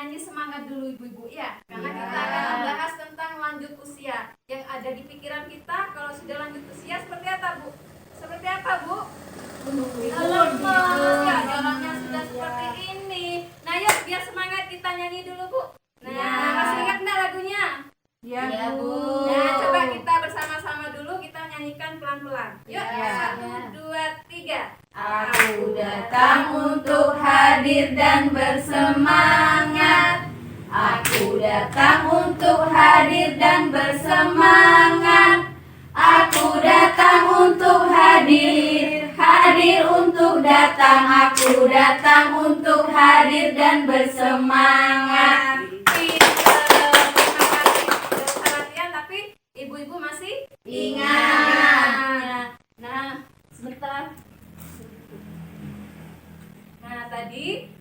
nyanyi semangat dulu ibu-ibu ya, karena kita akan membahas tentang lanjut usia. Yang ada di pikiran kita kalau sudah lanjut usia seperti apa Bu? Seperti apa Bu? Lemes ya, jalannya sudah seperti ini. Nah yuk biar semangat kita nyanyi dulu Bu. Nah masih ingat nggak lagunya? Ya Bu. Nah coba kita bersama-sama dulu, kita nyanyikan pelan-pelan. Yuk 1, 2, 3. Aku datang untuk hadir dan bersemangat. Aku datang untuk hadir dan bersemangat. Aku datang untuk hadir, hadir untuk datang. Aku datang untuk hadir dan bersemangat. Perhatian tapi ibu-ibu masih Ingat. Nah sebentar. Nah tadi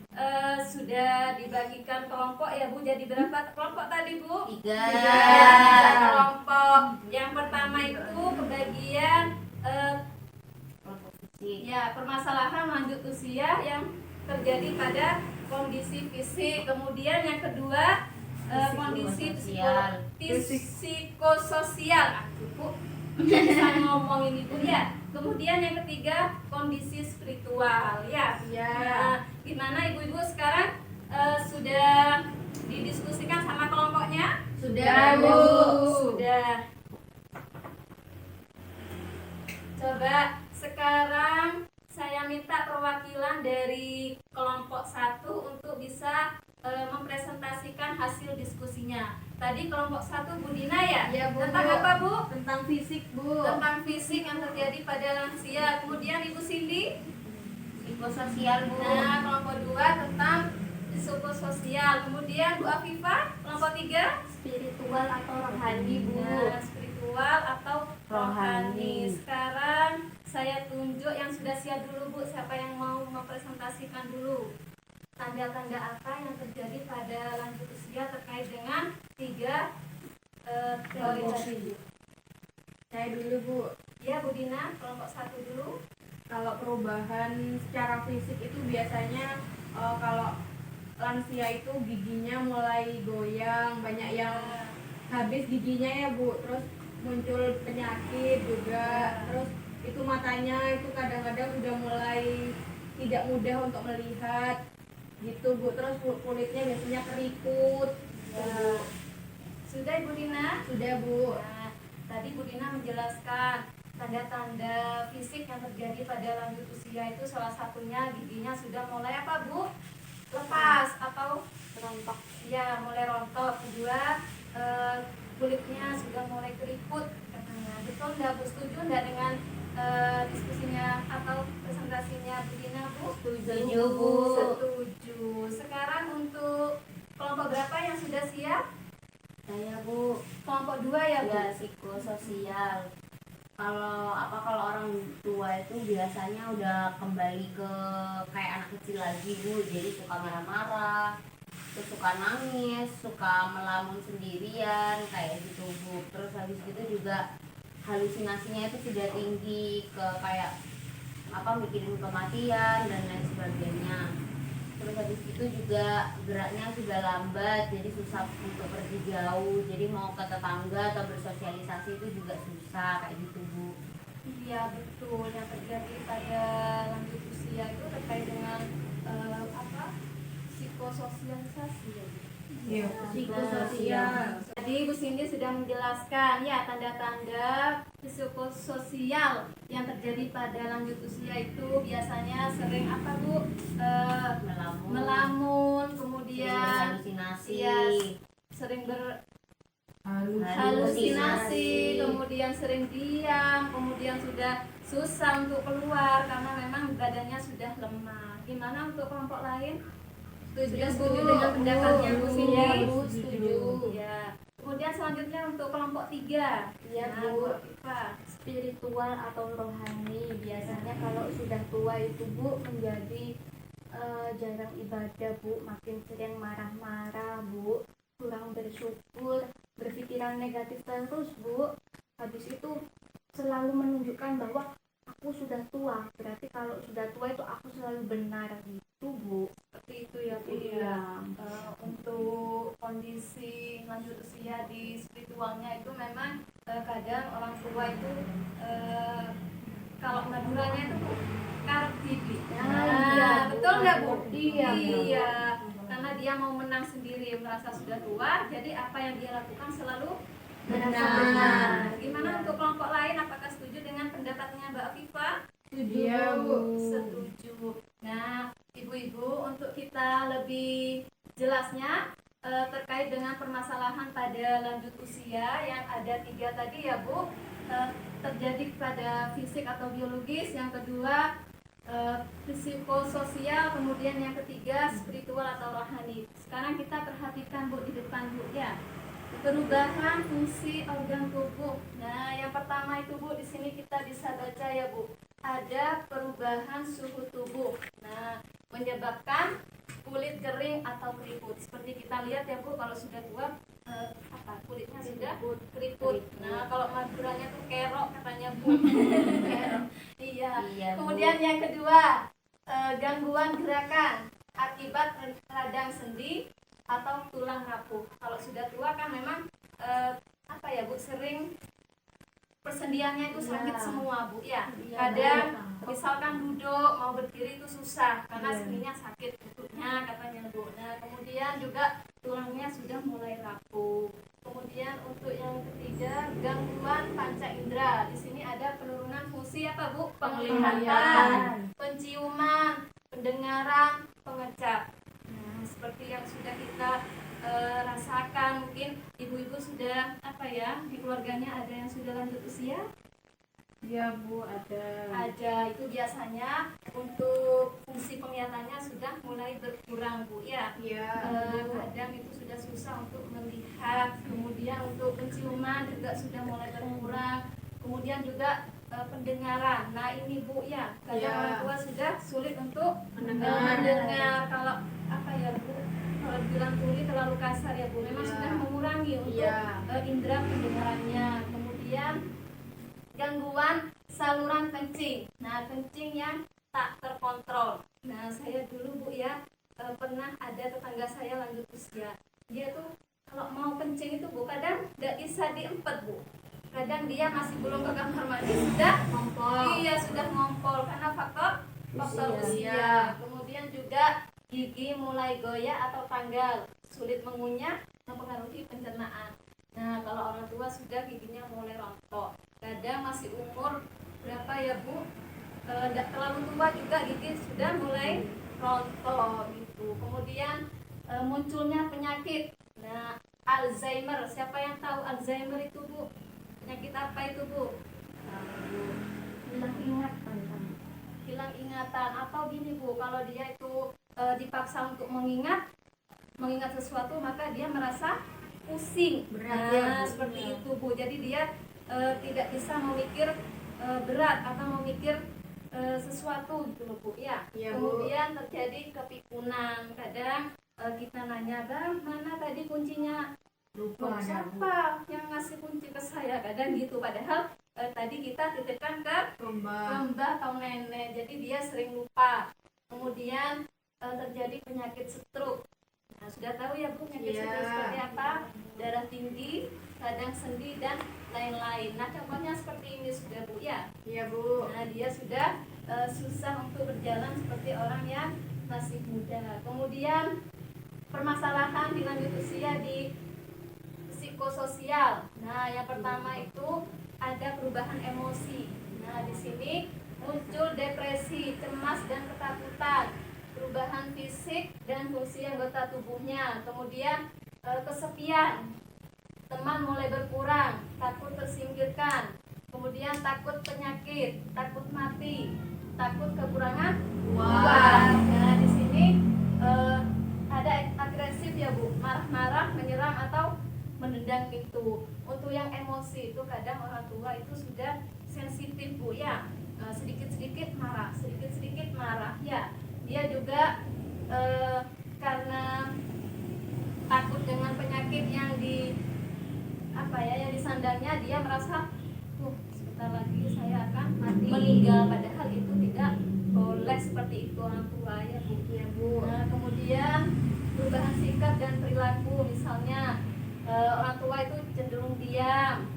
sudah dibagikan kelompok ya Bu. Jadi berapa kelompok tadi Bu? 3. Tiga kelompok. Yang pertama itu kebagian ya permasalahan lanjut usia yang terjadi pada kondisi fisik. Kemudian yang kedua kondisi psikososial. Bu bisa ngomong ini Bu ya. Kemudian yang ketiga kondisi spiritual ya. Nah, gimana ibu-ibu sekarang sudah didiskusikan sama kelompoknya? Sudah Bu. Sudah. Coba sekarang saya minta perwakilan dari kelompok 1 untuk bisa mempresentasikan hasil diskusinya. Tadi kelompok 1 Bu Dina ya? Ya Bu. Tentang apa Bu? Tentang fisik Bu. Tentang fisik yang terjadi pada lansia. Kemudian Ibu Cindy? Psikososial Bu. Nah, kelompok 2 tentang psikososial. Kemudian Bu Afifah, kelompok 3 Spiritual atau rohani Bu. nah, spiritual atau rohani. Rohani. Sekarang saya tunjuk yang sudah siap dulu Bu. Siapa yang mau mempresentasikan dulu? Tanda-tanda apa yang terjadi pada lanjut usia terkait dengan 3 teori tadi? Saya dulu Bu. Ya Bu Dina, kelompok 1 dulu. Kalau perubahan secara fisik itu biasanya kalau lansia itu giginya mulai goyang, banyak yang habis giginya ya Bu. Terus muncul penyakit juga. Terus itu matanya itu kadang-kadang udah mulai tidak mudah untuk melihat gitu Bu. Terus kulitnya biasanya keriput. Ya. Sudah Ibu Dina? Sudah Bu. Nah, tadi Bu Dina menjelaskan tanda-tanda fisik yang terjadi pada lanjut usia itu salah satunya giginya sudah mulai apa Bu? Lepas atau rontok? Ya, mulai rontok. Kedua, kulitnya sudah mulai keriput katanya. Betul nggak Bu? Setuju nggak dengan diskusinya atau presentasinya Bu Dina Bu? Setuju Bu. Setuju. Sekarang untuk kelompok berapa yang sudah siap? Saya Bu. Kelompok 2 ya Bu? Ya, psikososial. Kalau orang tua itu biasanya udah kembali ke kayak anak kecil lagi Bu. Jadi suka marah-marah, terus suka nangis, suka melamun sendirian kayak gitu Bu. Terus habis itu juga halusinasinya itu sudah tinggi ke kayak mikirin kematian dan lain sebagainya. Terus habis itu juga geraknya sudah lambat, jadi susah untuk pergi jauh. Jadi mau ke tetangga atau bersosialisasi itu juga susah kayak gitu Bu. Iya betul, yang terjadi pada lanjut usia itu terkait dengan psikososialisasi ya Bu? Iya, psikososial. Tadi Bu Cindy sudah menjelaskan ya tanda-tanda psikososial yang terjadi pada lanjut usia itu biasanya sering apa Bu? Melamun, kemudian halusinasi, ya, sering halusinasi, kemudian sering diam, kemudian sudah susah untuk keluar karena memang badannya sudah lemah. Gimana untuk kelompok lain? Setuju dengan pendapatnya Bu Cindy? Setuju. Ya. Kemudian selanjutnya untuk kelompok 3. Ya Nah, Bu. Afifah. Spiritual atau rohani biasanya kalau sudah tua itu Bu menjadi jarang ibadah Bu, makin sering marah-marah Bu, kurang bersyukur, berpikiran negatif terus Bu. Habis itu selalu menunjukkan bahwa aku aku sudah tua, berarti kalau sudah tua itu aku selalu benar gitu Bu. Seperti itu ya Bu. Iya. Untuk kondisi lanjut usia di spiritualnya itu memang kadang orang tua itu kalau Maduranya itu karep bibi. iya, Bu. Betul nggak Bu? Iya, Bu. Iya. Karena dia mau menang sendiri, merasa sudah tua, jadi apa yang dia lakukan selalu Merasa benar. Gimana untuk kelompok lain? Apakah setuju dengan pendapatnya Mbak Viva? Iya, Bu. Setuju. Nah, ibu-ibu, untuk kita lebih jelasnya terkait dengan permasalahan pada lanjut usia yang ada 3 tadi ya Bu, terjadi pada fisik atau biologis, yang kedua psikososial, kemudian yang ketiga spiritual atau rohani. Sekarang kita perhatikan Bu di depan Bu ya. Perubahan fungsi organ tubuh. Nah, yang pertama itu Bu, di sini kita bisa baca ya Bu. Ada perubahan suhu tubuh. Nah, menyebabkan kulit kering atau keriput. Seperti kita lihat ya Bu, kalau sudah tua kulitnya sudah keriput. Nah, kalau Maduranya tuh kerok katanya Bu. Iya. Iya, Bu. Kemudian yang kedua, gangguan gerakan akibat radang sendi atau tulang rapuh. Kalau sudah tua kan memang Bu, sering persendiannya itu sakit semua Bu ya. Kadang misalkan duduk mau berdiri itu susah karena sendinya sakit lututnya katanya Bu. Nah, kemudian juga tulangnya sudah mulai rapuh. Kemudian untuk yang ketiga, gangguan panca indera. Di sini ada penurunan fungsi apa Bu? Penglihatan, penciuman, pendengaran, pengecap. Nah, seperti yang sudah kita rasakan, mungkin ibu-ibu sudah di keluarganya ada yang sudah lanjut usia? Iya Bu, ada. Ada, itu biasanya untuk fungsi penglihatannya sudah mulai berkurang Bu ya. Iya. Kadang itu sudah susah untuk melihat, kemudian untuk penciuman juga sudah mulai berkurang, kemudian juga pendengaran. Nah ini Bu ya, kadang orang tua sudah sulit untuk mendengar. Kalau Bu, kalau bilang tuli terlalu kasar ya Bu, memang sudah mengurangi untuk indera pendengarannya. Kemudian gangguan saluran kencing. Nah, kencing yang tak terkontrol. Nah, saya dulu Bu ya pernah ada tetangga saya lanjut usia. Dia tuh kalau mau kencing itu Bu kadang nggak bisa diempet Bu. Kadang dia masih belum ke kamar mandi sudah ngompol. Iya, sudah ngompol karena faktor usia. Kemudian juga gigi mulai goyah atau tanggal, sulit mengunyah, mempengaruhi pencernaan. Nah, kalau orang tua sudah giginya mulai rontok. Kadang masih umur berapa ya Bu? Tidak terlalu tua juga gigi sudah mulai rontok gitu. Kemudian munculnya penyakit. Nah, Alzheimer. Siapa yang tahu Alzheimer itu Bu? Penyakit apa itu Bu? Hilang ingatan. Hilang ingatan. Atau gini Bu, kalau dia itu dipaksa untuk mengingat sesuatu, maka dia merasa pusing. Berat seperti itu Bu. Jadi dia tidak bisa memikir berat atau memikir sesuatu gitu loh Bu ya. Kemudian terjadi kepikunan. Kadang kita nanya, Bang, mana tadi kuncinya? Lupa. Siapa yang ngasih kunci ke saya? Kadang gitu. Padahal tadi kita titipkan ke mbah atau nenek. Jadi dia sering lupa. Kemudian terjadi penyakit stroke. Nah, sudah tahu ya Bu penyakit stroke seperti apa? Darah tinggi, radang sendi dan lain-lain. Nah, contohnya seperti ini sudah Bu ya. Iya Bu. Nah, dia sudah susah untuk berjalan seperti orang yang masih muda. Kemudian permasalahan di lanjut usia di psikososial. Nah, yang pertama itu ada perubahan emosi. Nah, di sini muncul depresi, cemas dan ketakutan, perubahan fisik dan fungsi anggota tubuhnya. Kemudian kesepian, teman mulai berkurang, takut tersingkirkan, kemudian takut penyakit, takut mati, takut kekurangan uang. Nah, di sini ada agresif ya Bu, marah-marah, menyerang atau menendang pintu. Untuk yang emosi itu kadang orang tua itu sudah sensitif Bu ya, sedikit-sedikit marah ya. Dia juga karena takut dengan penyakit yang yang disandangnya, dia merasa sebentar lagi saya akan Mati. meninggal, padahal itu tidak boleh seperti itu orang tua ya Bu. Iya Bu. Nah, kemudian perubahan sikap dan perilaku, misalnya orang tua itu cenderung diam,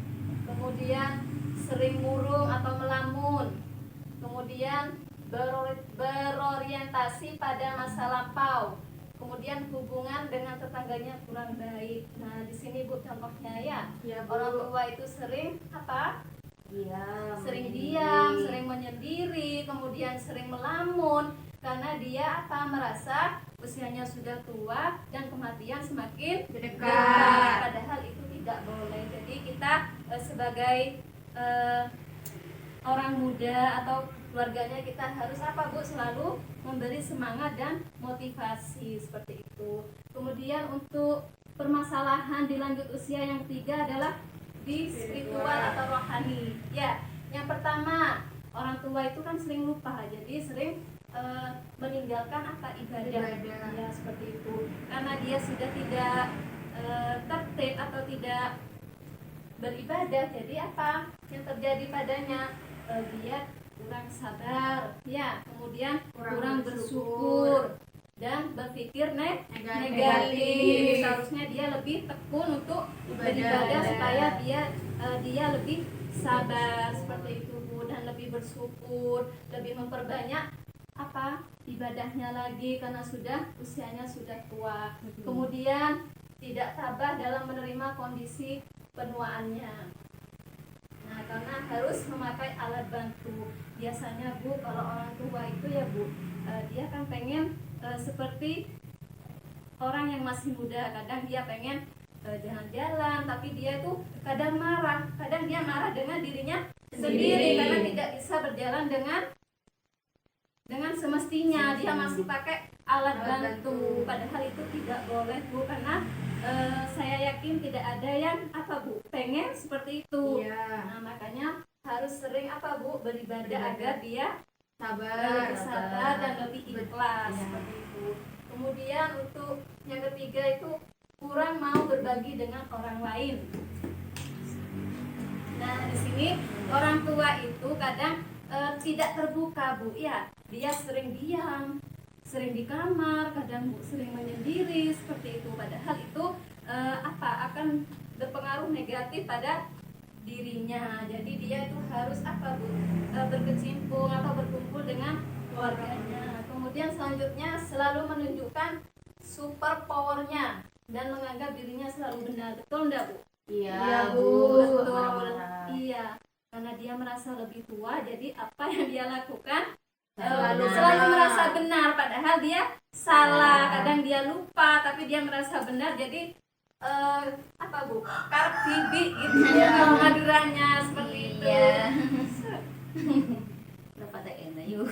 kemudian sering murung atau melamun, kemudian berorientasi pada masa lampau, kemudian hubungan dengan tetangganya kurang baik. Nah, di sini Bu contohnya ya, Iya Bu. orang tua itu sering apa? Diam. Sering diam, sering menyendiri, kemudian sering melamun karena dia apa? Merasa usianya sudah tua dan kematian semakin Dekat. Padahal itu tidak boleh. Jadi kita sebagai orang muda atau keluarganya, kita harus apa Bu? Selalu memberi semangat dan motivasi seperti itu. Kemudian untuk permasalahan di lanjut usia yang ketiga adalah di spiritual atau rohani. Ya, yang pertama, orang tua itu kan sering lupa, jadi sering meninggalkan apa? Ibadah. Ya, seperti itu. Karena dia sudah tidak tertib atau tidak beribadah, jadi apa yang terjadi padanya? Dia kurang sabar, ya, kemudian kurang bersyukur dan berpikir negatif. Seharusnya dia lebih tekun untuk beribadah supaya dia lebih sabar seperti itu Bu, dan lebih bersyukur, lebih memperbanyak apa? Ibadahnya lagi karena sudah usianya sudah tua. Kemudian tidak tabah dalam menerima kondisi penuaannya. Nah, karena harus memakai alat bantu. Biasanya Bu, kalau orang tua itu ya Bu, dia kan pengen seperti orang yang masih muda. Kadang dia pengen jalan-jalan, tapi dia itu kadang marah. Kadang dia marah dengan dirinya sendiri karena tidak bisa berjalan dengan semestinya. Dia masih pakai alat bantu. Padahal itu tidak boleh Bu, karena saya yakin tidak ada yang apa Bu pengen seperti itu. Iya. Nah, makanya harus sering apa Bu? Beribadah agar dia Sabar. lebih sabar dan lebih ikhlas Iya. seperti itu. Kemudian untuk yang ketiga itu kurang mau berbagi dengan orang lain. Nah, di sini orang tua itu kadang tidak terbuka Bu, ya. Dia sering diam, sering di kamar, kadang Bu sering menyendiri seperti itu. Padahal itu akan berpengaruh negatif pada dirinya. Jadi dia itu harus apa Bu? Berkecimpung atau berkumpul dengan keluarganya. Kemudian selanjutnya selalu menunjukkan super powernya dan menganggap dirinya selalu benar. Betul enggak Bu? Iya Bu. Bu. Betul. Iya. Karena dia merasa lebih tua, jadi apa yang dia lakukan selalu merasa benar, padahal dia salah. Kadang dia lupa, tapi dia merasa benar. Jadi apa Bu? Karep bibi gitu ya, Maduranya seperti itu. Iya. Dapat enak yuk.